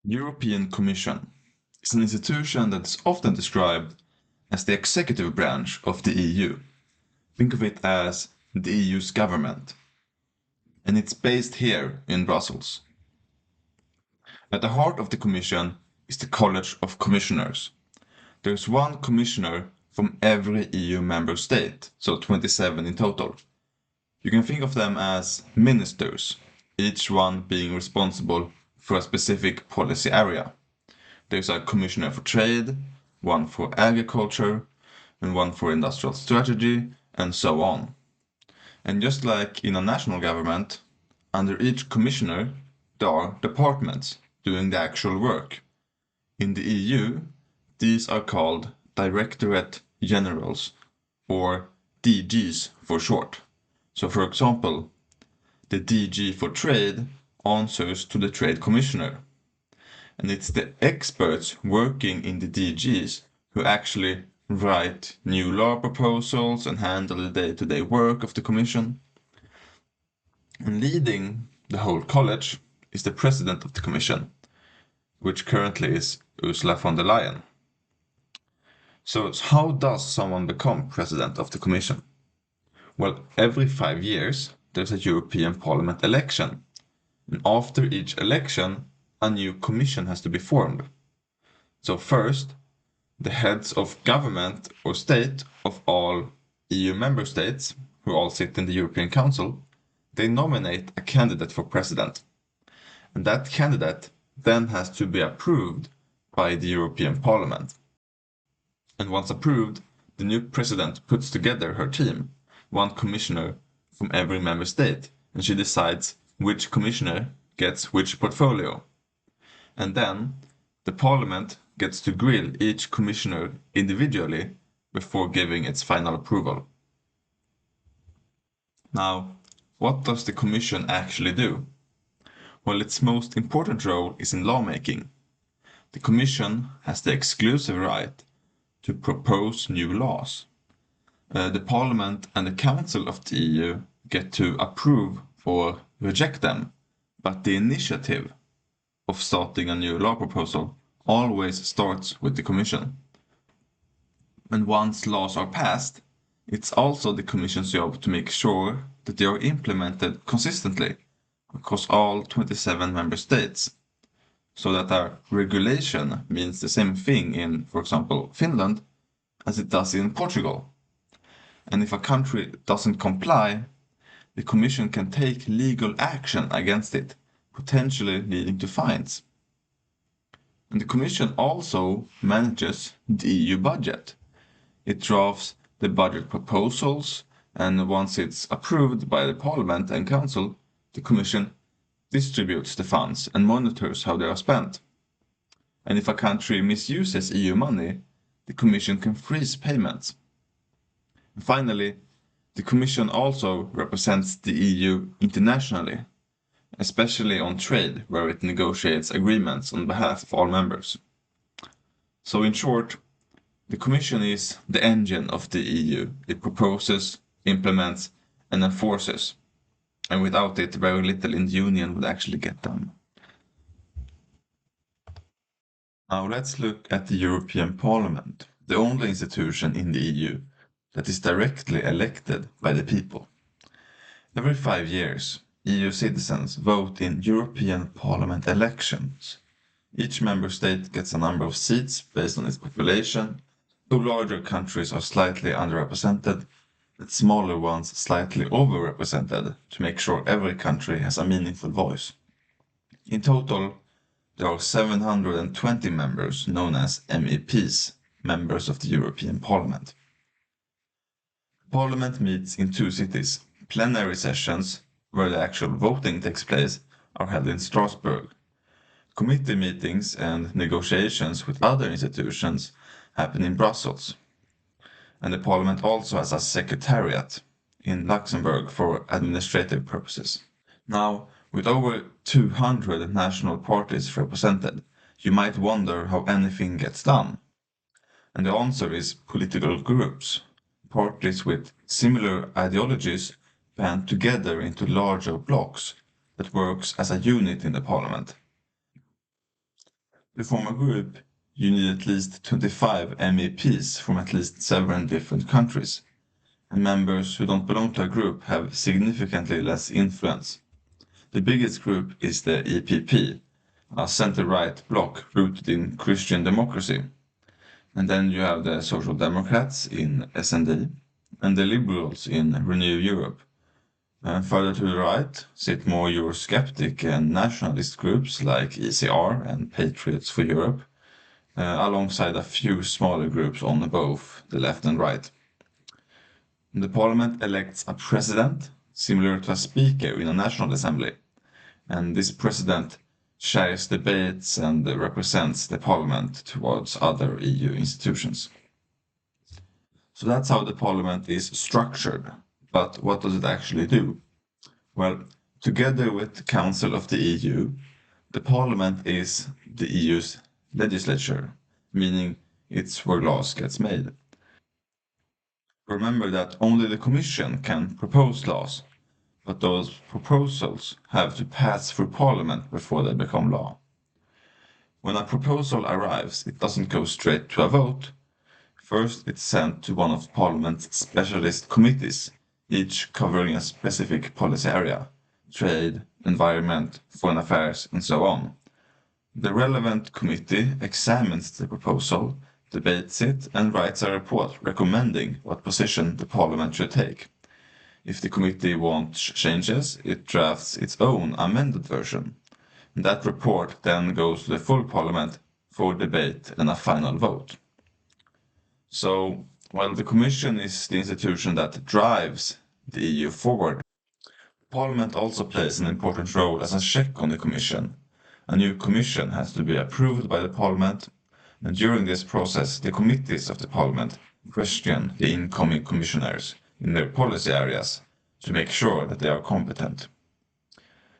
European Commission is an institution that is often described as the executive branch of the EU. Think of it as the EU's government. And it's based here in Brussels. At the heart of the Commission is the College of Commissioners. There's one commissioner from every EU member state, so 27 in total. You can think of them as ministers, each one being responsible for a specific policy area. There's a commissioner for trade, one for agriculture, and one for industrial strategy, and so on. And just like in a national government, under each commissioner there are departments doing the actual work. In the EU, these are called Directorate Generals, or DGs for short. So for example, the DG for Trade answers to the Trade Commissioner. And it's the experts working in the DGs who actually write new law proposals and handle the day-to-day work of the Commission. And leading the whole college is the President of the Commission, which currently is Ursula von der Leyen. So how does someone become President of the Commission? Well, every 5 years there's a European Parliament election, and after each election a new commission has to be formed. So first, the heads of government or state of all EU member states, who all sit in the European Council, they nominate a candidate for president. And that candidate then has to be approved by the European Parliament. And once approved, the new president puts together her team, one commissioner from every member state, and she decides which commissioner gets which portfolio. And then the Parliament gets to grill each commissioner individually before giving its final approval. Now, what does the Commission actually do? Well, its most important role is in lawmaking. The Commission has the exclusive right to propose new laws. The Parliament and the Council of the EU get to approve or reject them, but the initiative of starting a new law proposal always starts with the Commission. And once laws are passed, it's also the Commission's job to make sure that they are implemented consistently across all 27 member states, so that a regulation means the same thing in, for example, Finland as it does in Portugal. And if a country doesn't comply, the Commission can take legal action against it, potentially leading to fines. And the Commission also manages the EU budget. It drafts the budget proposals, and once it's approved by the Parliament and Council, the Commission distributes the funds and monitors how they are spent. And if a country misuses EU money, the Commission can freeze payments. And finally, the Commission also represents the EU internationally, especially on trade, where it negotiates agreements on behalf of all members. So in short, the Commission is the engine of the EU. It proposes, implements, and enforces. And without it, very little in the Union would actually get done. Now let's look at the European Parliament, the only institution in the EU that is directly elected by the people. Every 5 years, EU citizens vote in European Parliament elections. Each member state gets a number of seats based on its population, so larger countries are slightly underrepresented, and smaller ones slightly overrepresented to make sure every country has a meaningful voice. In total, there are 720 members known as MEPs, members of the European Parliament. Parliament meets in 2 cities. Plenary sessions, where the actual voting takes place, are held in Strasbourg. Committee meetings and negotiations with other institutions happen in Brussels. And the Parliament also has a secretariat in Luxembourg for administrative purposes. Now, with over 200 national parties represented, you might wonder how anything gets done. And the answer is political groups, parties with similar ideologies band together into larger blocs that works as a unit in the Parliament. To form a group, you need at least 25 MEPs from at least 7 different countries, and members who don't belong to a group have significantly less influence. The biggest group is the EPP, a center-right bloc rooted in Christian democracy. And then you have the Social Democrats in SD and the Liberals in Renew Europe. And further to the right sit more Eurosceptic and nationalist groups like ECR and Patriots for Europe, alongside a few smaller groups on both the left and right. The parliament elects a president, similar to a speaker in a national assembly, and this president chairs debates and represents the parliament towards other EU institutions. So that's how the parliament is structured. But what does it actually do? Well, together with the Council of the EU, the parliament is the EU's legislature, meaning it's where laws get made. Remember that only the Commission can propose laws, but those proposals have to pass through Parliament before they become law. When a proposal arrives, it doesn't go straight to a vote. First, it's sent to one of Parliament's specialist committees, each covering a specific policy area: trade, environment, foreign affairs, and so on. The relevant committee examines the proposal, debates it, and writes a report recommending what position the Parliament should take. If the committee wants changes, it drafts its own amended version. That report then goes to the full Parliament for debate and a final vote. So, while the Commission is the institution that drives the EU forward, Parliament also plays an important role as a check on the Commission. A new Commission has to be approved by the Parliament, and during this process the committees of the Parliament question the incoming commissioners in their policy areas to make sure that they are competent.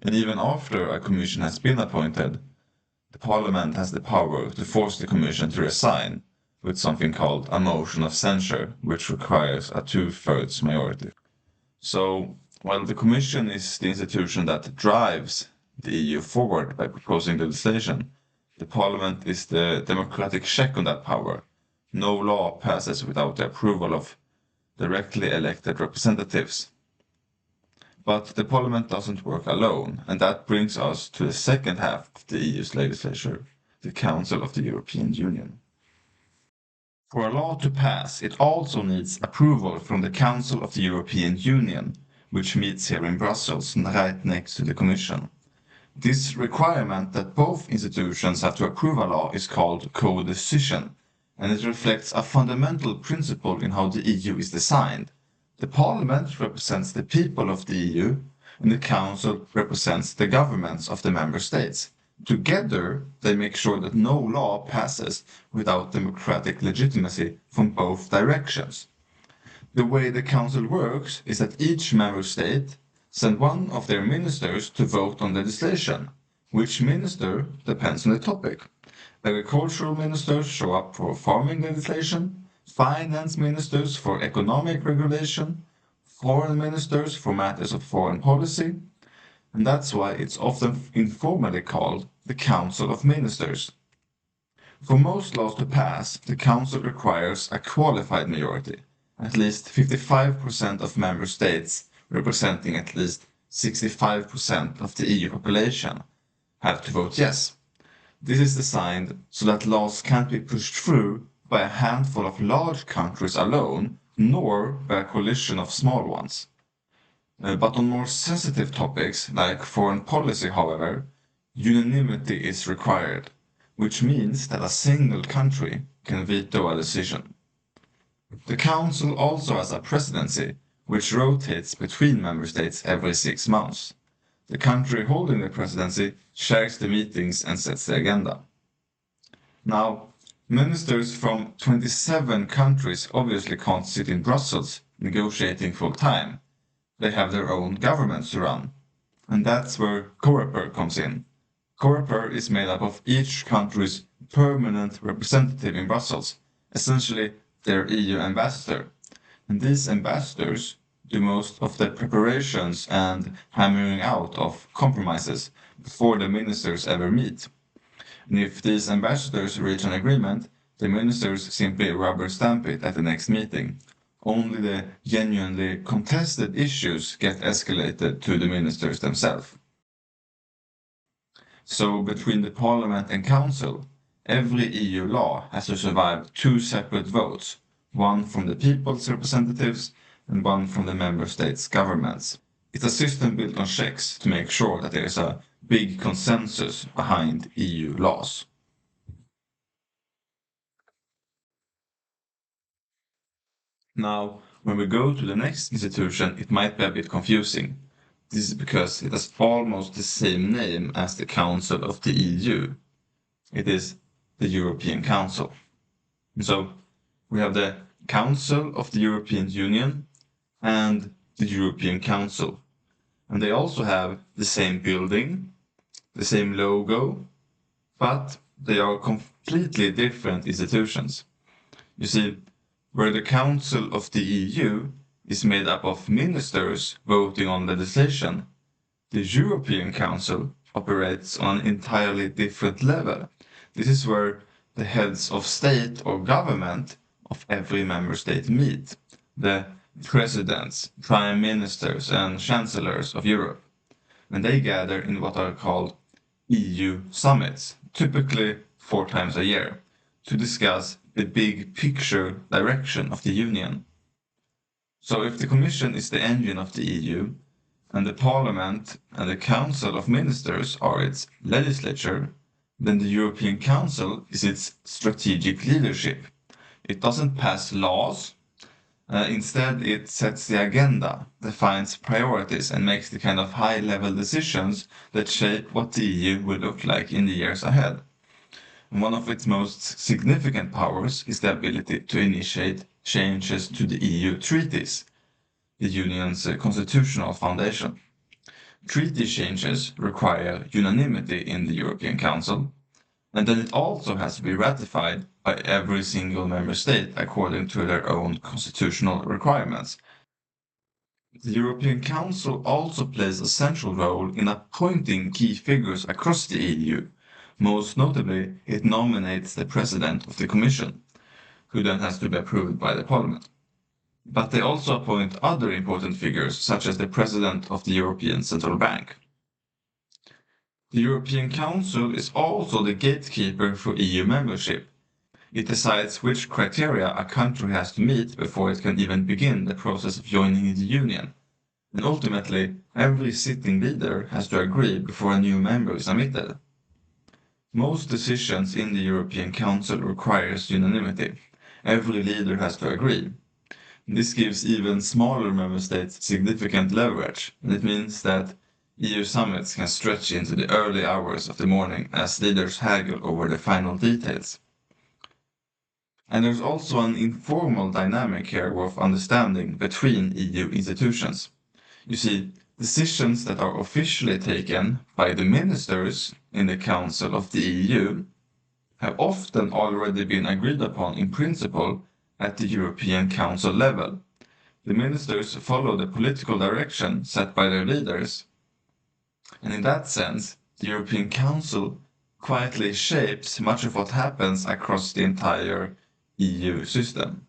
And even after a commission has been appointed, the Parliament has the power to force the Commission to resign with something called a motion of censure, which requires a 2/3 majority. So, while the Commission is the institution that drives the EU forward by proposing legislation, the Parliament is the democratic check on that power. No law passes without the approval of directly elected representatives. But the Parliament doesn't work alone, and that brings us to the second half of the EU's legislature, the Council of the European Union. For a law to pass, it also needs approval from the Council of the European Union, which meets here in Brussels, right next to the Commission. This requirement that both institutions have to approve a law is called co-decision, and it reflects a fundamental principle in how the EU is designed. The Parliament represents the people of the EU, and the Council represents the governments of the member states. Together, they make sure that no law passes without democratic legitimacy from both directions. The way the Council works is that each member state sends one of their ministers to vote on legislation. Which minister depends on the topic. Agricultural ministers show up for farming legislation, finance ministers for economic regulation, foreign ministers for matters of foreign policy, and that's why it's often informally called the Council of Ministers. For most laws to pass, the Council requires a qualified majority, at least 55% of member states representing at least 65% of the EU population have to vote yes. This is designed so that laws can't be pushed through by a handful of large countries alone, nor by a coalition of small ones. But on more sensitive topics, like foreign policy, however, unanimity is required, which means that a single country can veto a decision. The Council also has a presidency, which rotates between member states every 6 months. The country holding the presidency chairs the meetings and sets the agenda. Now, ministers from 27 countries obviously can't sit in Brussels negotiating full time. They have their own governments to run. And that's where COREPER comes in. COREPER is made up of each country's permanent representative in Brussels, essentially their EU ambassador. And these ambassadors do most of the preparations and hammering out of compromises before the ministers ever meet. And if these ambassadors reach an agreement, the ministers simply rubber stamp it at the next meeting. Only the genuinely contested issues get escalated to the ministers themselves. So between the Parliament and Council, every EU law has to survive two separate votes, one from the people's representatives and one from the member states' governments. It's a system built on checks to make sure that there is a big consensus behind EU laws. Now, when we go to the next institution, it might be a bit confusing. This is because it has almost the same name as the Council of the EU. It is the European Council. So we have the Council of the European Union and the European Council. And they also have the same building, the same logo, but they are completely different institutions. You see, where the Council of the EU is made up of ministers voting on legislation, the European Council operates on an entirely different level. This is where the heads of state or government of every member state meet, the presidents, prime ministers, and chancellors of Europe. And they gather in what are called EU summits, typically 4 times a year, to discuss the big picture direction of the Union. So if the Commission is the engine of the EU, and the Parliament and the Council of Ministers are its legislature, then the European Council is its strategic leadership. It doesn't pass laws, instead it sets the agenda, defines priorities, and makes the kind of high-level decisions that shape what the EU will look like in the years ahead. One of its most significant powers is the ability to initiate changes to the EU treaties, the Union's constitutional foundation. Treaty changes require unanimity in the European Council, and then it also has to be ratified by every single member state according to their own constitutional requirements. The European Council also plays a central role in appointing key figures across the EU. Most notably, it nominates the President of the Commission, who then has to be approved by the Parliament. But they also appoint other important figures, such as the President of the European Central Bank. The European Council is also the gatekeeper for EU membership. It decides which criteria a country has to meet before it can even begin the process of joining the Union. And ultimately, every sitting leader has to agree before a new member is admitted. Most decisions in the European Council requires unanimity. Every leader has to agree. This gives even smaller member states significant leverage, and it means that EU summits can stretch into the early hours of the morning as leaders haggle over the final details. And there's also an informal dynamic here worth understanding between EU institutions. You see, decisions that are officially taken by the ministers in the Council of the EU have often already been agreed upon in principle at the European Council level. The ministers follow the political direction set by their leaders, and in that sense, the European Council quietly shapes much of what happens across the entire EU system.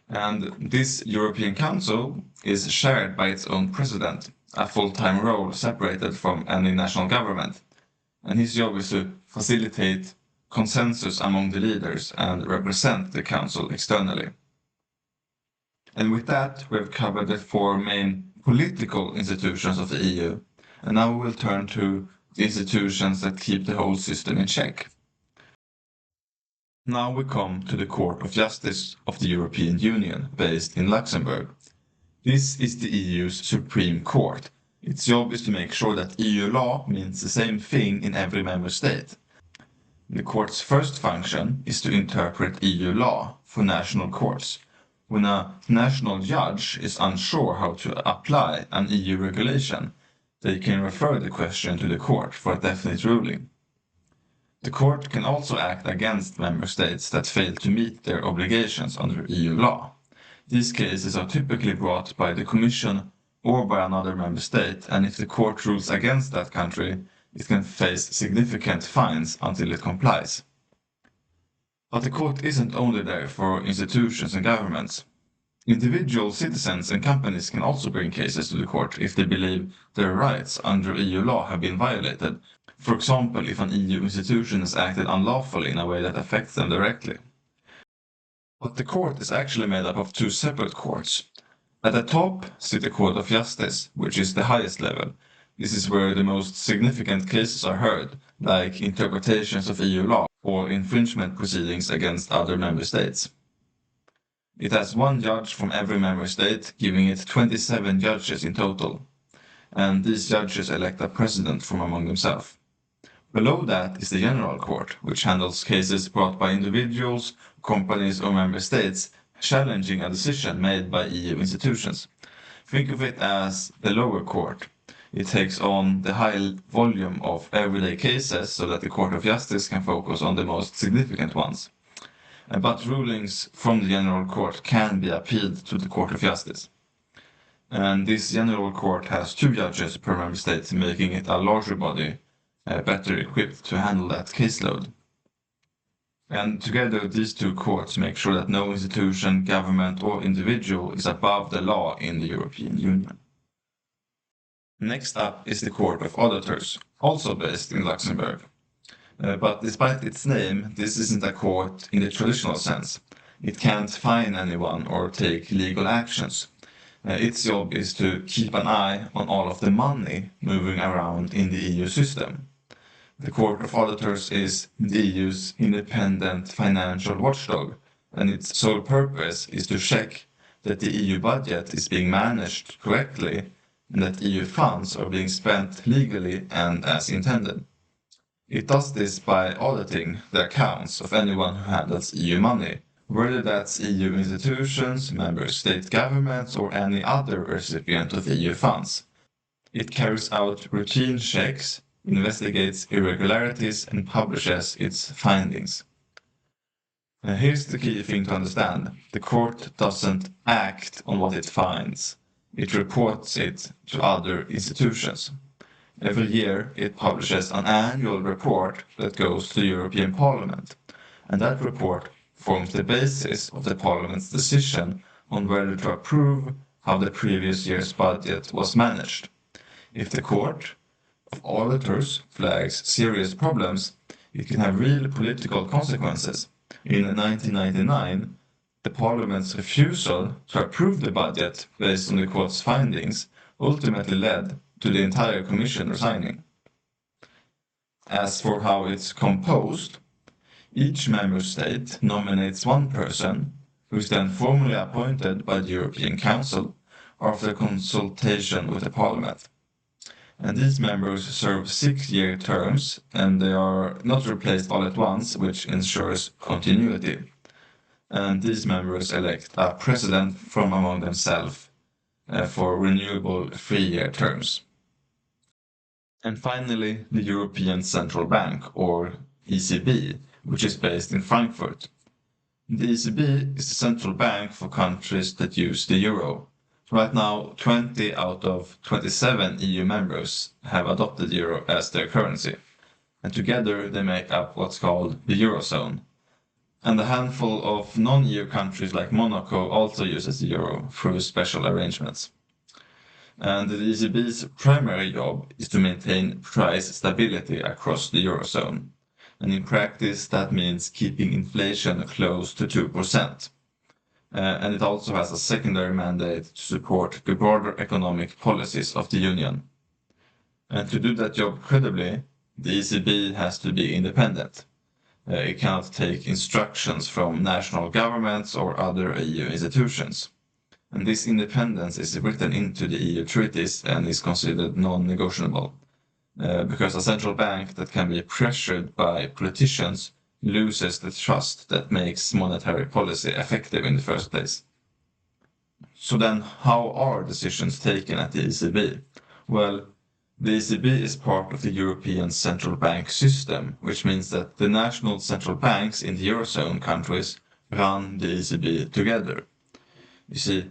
And this European Council is shared by its own president, a full-time role separated from any national government. And his job is to facilitate consensus among the leaders and represent the Council externally. And with that, we've covered the 4 main political institutions of the EU. And now we will turn to the institutions that keep the whole system in check. Now we come to the Court of Justice of the European Union, based in Luxembourg. This is the EU's Supreme Court. Its job is to make sure that EU law means the same thing in every member state. The court's first function is to interpret EU law for national courts. When a national judge is unsure how to apply an EU regulation, they can refer the question to the court for a definite ruling. The court can also act against member states that fail to meet their obligations under EU law. These cases are typically brought by the Commission or by another member state, and if the court rules against that country, it can face significant fines until it complies. But the court isn't only there for institutions and governments. Individual citizens and companies can also bring cases to the court if they believe their rights under EU law have been violated. For example, if an EU institution has acted unlawfully in a way that affects them directly. But the court is actually made up of two separate courts. At the top sit the Court of Justice, which is the highest level. This is where the most significant cases are heard, like interpretations of EU law or infringement proceedings against other member states. It has one judge from every member state, giving it 27 judges in total, and these judges elect a president from among themselves. Below that is the General Court, which handles cases brought by individuals, companies or member states challenging a decision made by EU institutions. Think of it as the lower court. It takes on the high volume of everyday cases so that the Court of Justice can focus on the most significant ones. But rulings from the General Court can be appealed to the Court of Justice. And this General Court has 2 judges per member state, making it a larger body, better equipped to handle that caseload. And together these 2 courts make sure that no institution, government or individual is above the law in the European Union. Next up is the Court of Auditors, also based in Luxembourg. But despite its name, this isn't a court in the traditional sense. It can't fine anyone or take legal actions. Its job is to keep an eye on all of the money moving around in the EU system. The Court of Auditors is the EU's independent financial watchdog, and its sole purpose is to check that the EU budget is being managed correctly and that EU funds are being spent legally and as intended. It does this by auditing the accounts of anyone who handles EU money, whether that's EU institutions, member state governments, or any other recipient of EU funds. It carries out routine checks, investigates irregularities, and publishes its findings. Here's the key thing to understand. The court doesn't act on what it finds. It reports it to other institutions. Every year, it publishes an annual report that goes to the European Parliament, and that report forms the basis of the Parliament's decision on whether to approve how the previous year's budget was managed. If the Court of Auditors flags serious problems, it can have real political consequences. In 1999, the Parliament's refusal to approve the budget based on the Court's findings ultimately led to the entire Commission resigning. As for how it's composed, each member state nominates one person, who is then formally appointed by the European Council after consultation with the Parliament. And these members serve 6-year terms, and they are not replaced all at once, which ensures continuity. And these members elect a president from among themselves for renewable 3-year terms. And finally, the European Central Bank, or ECB, which is based in Frankfurt. The ECB is the central bank for countries that use the euro. Right now, 20 out of 27 EU members have adopted the euro as their currency, and together they make up what's called the Eurozone. And a handful of non-EU countries like Monaco also uses the euro through special arrangements. And the ECB's primary job is to maintain price stability across the Eurozone. And in practice, that means keeping inflation close to 2%. And it also has a secondary mandate to support the broader economic policies of the Union. And to do that job credibly, the ECB has to be independent. It cannot take instructions from national governments or other EU institutions. And this independence is written into the EU treaties and is considered non-negotiable. Because a central bank that can be pressured by politicians loses the trust that makes monetary policy effective in the first place. So then, how are decisions taken at the ECB? Well, the ECB is part of the European Central Bank system, which means that the national central banks in the Eurozone countries run the ECB together. You see,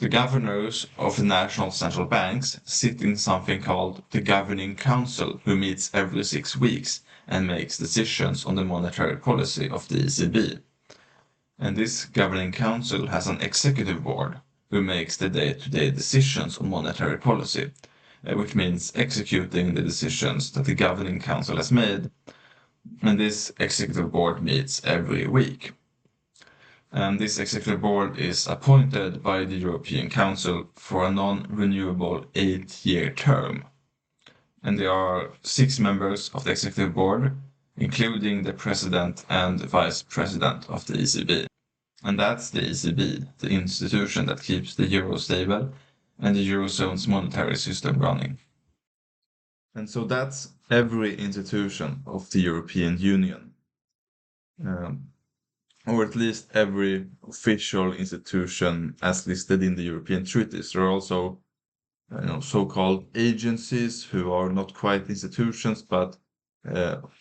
The governors of the national central banks sit in something called the Governing Council, who meets every 6 weeks and makes decisions on the monetary policy of the ECB. And this Governing Council has an executive board who makes the day-to-day decisions on monetary policy, which means executing the decisions that the Governing Council has made. And this executive board meets every week. And this executive board is appointed by the European Council for a non-renewable 8-year term. And there are 6 members of the executive board, including the president and vice president of the ECB. And that's the ECB, the institution that keeps the euro stable and the eurozone's monetary system running. And so that's every institution of the European Union. Or at least every official institution as listed in the European treaties. There are also so-called agencies who are not quite institutions, but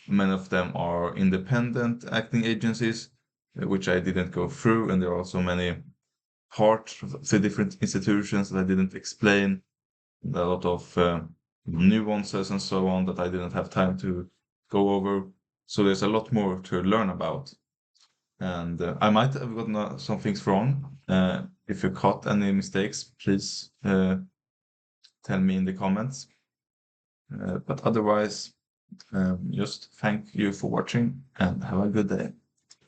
many of them are independent acting agencies, which I didn't go through, and there are also many parts of the different institutions that I didn't explain, a lot of nuances and so on that I didn't have time to go over. So there's a lot more to learn about. And I might have gotten some things wrong. If you caught any mistakes, please tell me in the comments. But otherwise, just thank you for watching and have a good day.